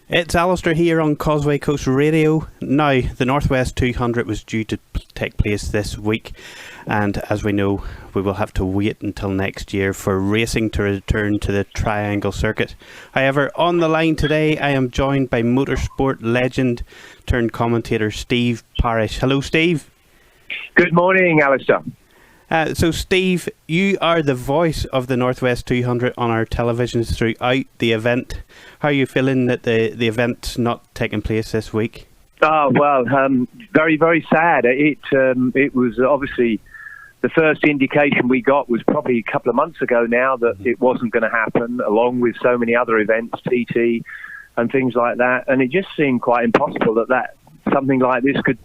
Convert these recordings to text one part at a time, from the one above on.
It's Alistair here on Causeway Coast Radio. Now, the Northwest 200 was due to take place this week, and as we know, we will have to wait until next year for racing to return to the Triangle Circuit. However, on the line today, I am joined by motorsport legend turned commentator Steve Parrish. Hello, Steve. Good morning, Alistair. So, Steve, you are the voice of the Northwest 200 on our televisions throughout the event. How are you feeling that the event's not taking place this week? Oh, well, very, very sad. It was obviously the first indication we got was probably a couple of months ago now that it wasn't going to happen, along with so many other events, TT and things like that. And it just seemed quite impossible that something like this could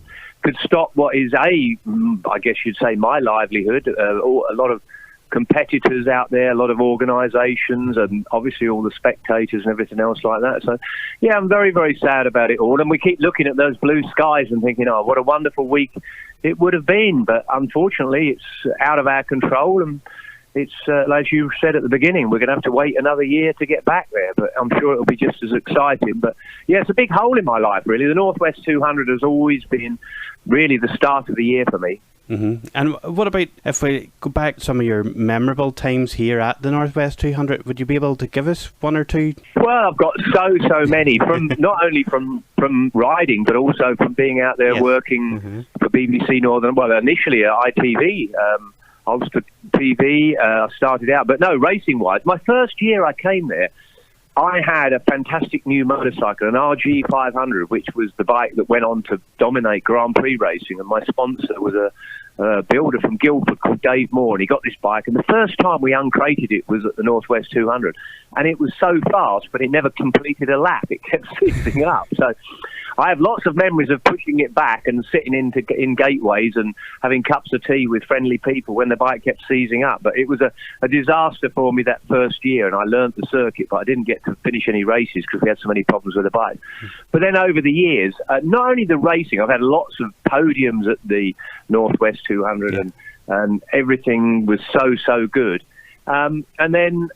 stop what is I guess you'd say, my livelihood. A lot of competitors out there, a lot of organisations, and obviously all the spectators and everything else like that. So, yeah, I'm very, very sad about it all. And we keep looking at those blue skies and thinking, oh, what a wonderful week it would have been. But unfortunately, it's out of our control. And it's, as you said at the beginning, we're going to have to wait another year to get back there. But I'm sure it'll be just as exciting. But, yeah, it's a big hole in my life, really. The Northwest 200 has always been really the start of the year for me. Mm-hmm. And what about if we go back to some of your memorable times here at the Northwest 200? Would you be able to give us one or two? Well, I've got so many, from not only from riding, but also from being out there working for BBC Northern. Well, initially at ITV, Ulster TV. I started out, but no, racing-wise, my first year I came there, I had a fantastic new motorcycle, an RG 500, which was the bike that went on to dominate Grand Prix racing. And my sponsor was a builder from Guildford called Dave Moore, and he got this bike. And the first time we uncrated it was at the Northwest 200. And it was so fast, but it never completed a lap. It kept seizing up. So I have lots of memories of pushing it back and sitting in gateways and having cups of tea with friendly people when the bike kept seizing up. But it was a disaster for me that first year, and I learned the circuit, but I didn't get to finish any races because we had so many problems with the bike. But then over the years, not only the racing, I've had lots of podiums at the Northwest 200, and everything was so good. And then,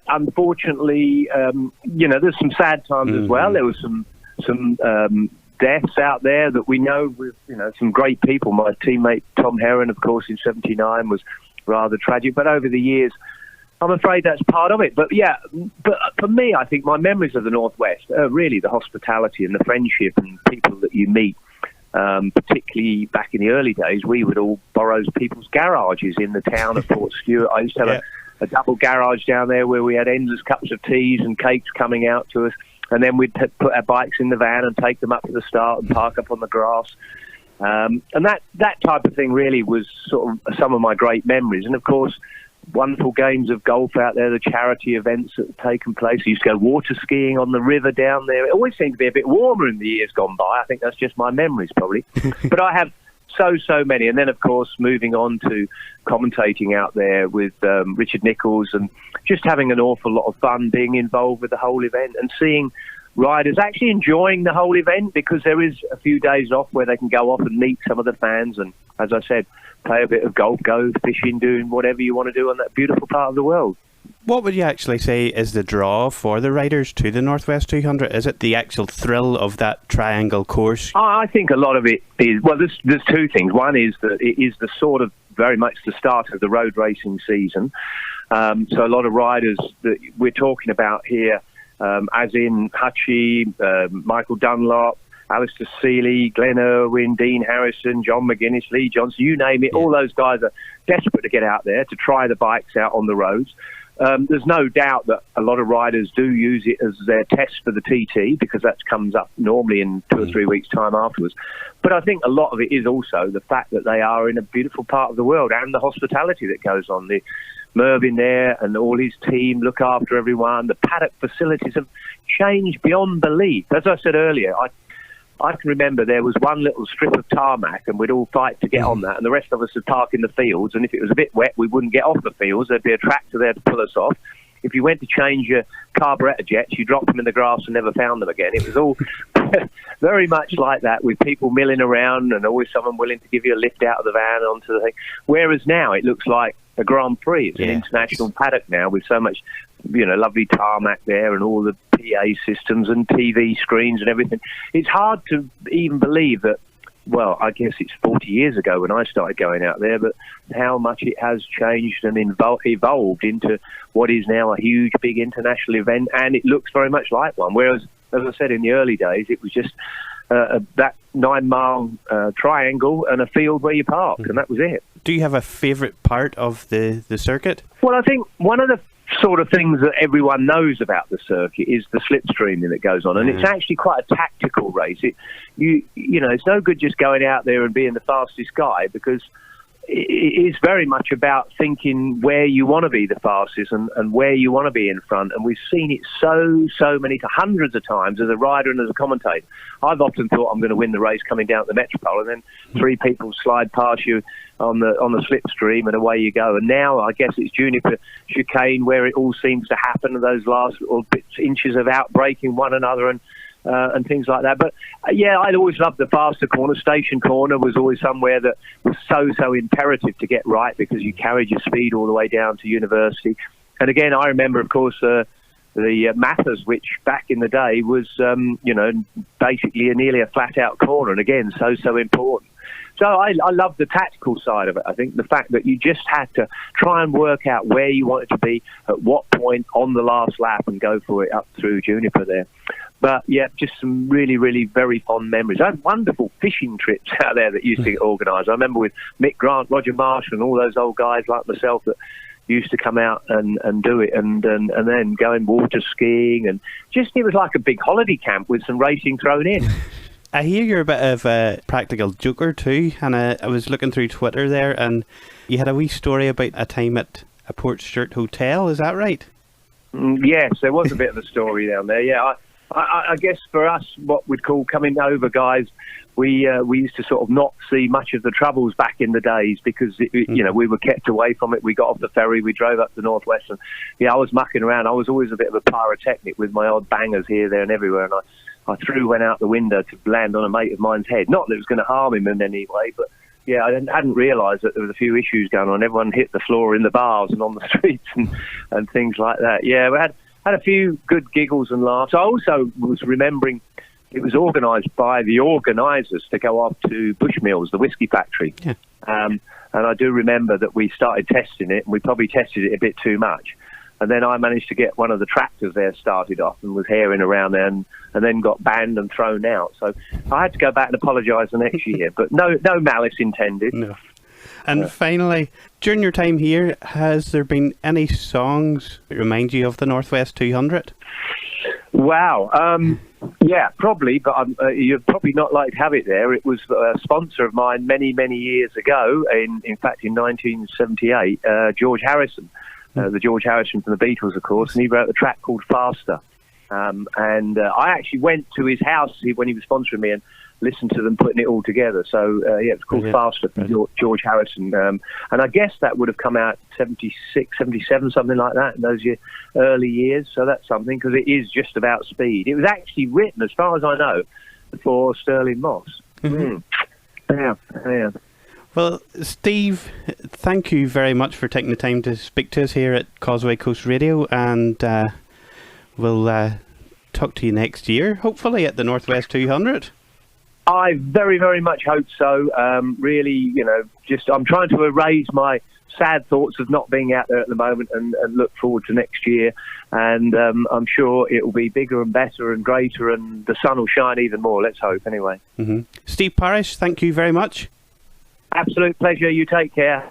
unfortunately, there's some sad times as well. There was some deaths out there that we know with, some great people. My teammate Tom Heron, of course, in '79 was rather tragic. But over the years, I'm afraid that's part of it. But for me, I think my memories of the Northwest are really the hospitality and the friendship and people that you meet. Particularly back in the early days, we would all borrow people's garages in the town of Port Stewart. I used to have a double garage down there where we had endless cups of teas and cakes coming out to us. And then we'd put our bikes in the van and take them up to the start and park up on the grass. And that type of thing really was sort of some of my great memories. And, of course, wonderful games of golf out there, the charity events that have taken place. I used to go water skiing on the river down there. It always seemed to be a bit warmer in the years gone by. I think that's just my memories, probably. But I have so many. And then, of course, moving on to commentating out there with Richard Nichols and just having an awful lot of fun being involved with the whole event and seeing riders actually enjoying the whole event, because there is a few days off where they can go off and meet some of the fans and, as I said, play a bit of golf, go fishing, doing whatever you want to do on that beautiful part of the world. What would you actually say is the draw for the riders to the Northwest 200? Is it the actual thrill of that triangle course? I think a lot of it is, well, there's two things. One is that it is the sort of very much the start of the road racing season. So a lot of riders that we're talking about here, as in Hutchie, Michael Dunlop, Alistair Seeley, Glenn Irwin, Dean Harrison, John McGuinness, Lee Johnson, you name it, all those guys are desperate to get out there to try the bikes out on the roads. There's no doubt that a lot of riders do use it as their test for the TT, because that comes up normally in 2 or 3 weeks' time afterwards. But I think a lot of it is also the fact that they are in a beautiful part of the world and the hospitality that goes on. The Mervyn there and all his team look after everyone. The paddock facilities have changed beyond belief. As I said earlier, I can remember there was one little strip of tarmac and we'd all fight to get on that, and the rest of us would park in the fields, and if it was a bit wet we wouldn't get off the fields. There'd be a tractor there to pull us off. If you went to change your carburettor jets, you dropped them in the grass and never found them again. It was all very much like that, with people milling around and always someone willing to give you a lift out of the van onto the thing. Whereas now it looks like a Grand Prix. It's an international paddock now with so much, lovely tarmac there and all the PA systems and TV screens and everything. It's hard to even believe that, well, I guess it's 40 years ago when I started going out there, but how much it has changed and evolved into what is now a huge, big international event, and it looks very much like one. Whereas, as I said, in the early days, it was just that 9-mile triangle and a field where you park, and that was it. Do you have a favourite part of the circuit? Well, I think one of the sort of things that everyone knows about the circuit is the slipstreaming that goes on, and it's actually quite a tactical race. You know, it's no good just going out there and being the fastest guy, because it is very much about thinking where you want to be the fastest and where you want to be in front. And we've seen it so many, hundreds of times as a rider and as a commentator. I've often thought I'm going to win the race coming down the Metropole, and then 3 people slide past you on the slipstream, and away you go. And now I guess it's Juniper chicane where it all seems to happen, and those last little inches of outbraking one another and things like that. But yeah, I'd always loved the faster corner. Station Corner was always somewhere that was so imperative to get right, because you carried your speed all the way down to University. And again, I remember, of course, the Mathers, which back in the day was, you know, basically nearly a flat-out corner, and again, so important. So I love the tactical side of it. I think the fact that you just had to try and work out where you wanted to be, at what point on the last lap, and go for it up through Juniper there. But yeah, just some really very fond memories. I had wonderful fishing trips out there that used to get organised. I remember with Mick Grant, Roger Marshall, and all those old guys like myself that used to come out and do it, and then going water skiing, and just, it was like a big holiday camp with some racing thrown in. I hear you're a bit of a practical joker too, and I was looking through Twitter there, and you had a wee story about a time at a Portstewart hotel. Is that right? Yes, there was a bit of a story down there. Yeah, I guess for us, what we'd call coming over guys, we used to sort of not see much of the troubles back in the days, because you know, we were kept away from it. We got off the ferry, we drove up to Northwest, and yeah, I was mucking around. I was always a bit of a pyrotechnic with my odd bangers here, there, and everywhere, and I threw one out the window to land on a mate of mine's head. Not that it was going to harm him in any way, but yeah, I hadn't realised that there was a few issues going on. Everyone hit the floor in the bars and on the streets and things like that. Yeah, we had a few good giggles and laughs. I also was remembering it was organised by the organisers to go off to Bushmills, the whiskey factory. Yeah. And I do remember that we started testing it, and we probably tested it a bit too much. And then I managed to get one of the tractors there started off and was herring around there, and then got banned and thrown out. So I had to go back and apologise the next year, but no malice intended. No. And finally, during your time here, has there been any songs that remind you of the Northwest 200? Wow. Yeah, probably, but you'd probably not like to have it there. It was a sponsor of mine many years ago, in fact in 1978, George Harrison. The George Harrison from the Beatles, of course, and he wrote a track called Faster. And I actually went to his house when he was sponsoring me and listened to them putting it all together. So, yeah, it's called Faster from George Harrison. And I guess that would have come out 76, 77, something like that, in those early years. So that's something, because it is just about speed. It was actually written, as far as I know, for Sterling Moss. Yeah. Well, Steve, thank you very much for taking the time to speak to us here at Causeway Coast Radio, and we'll talk to you next year, hopefully at the Northwest 200. I very much hope so. Really, you know, just I'm trying to erase my sad thoughts of not being out there at the moment, and look forward to next year. And I'm sure it will be bigger and better and greater, and the sun will shine even more. Let's hope, anyway. Steve Parrish, thank you very much. Absolute pleasure. You take care.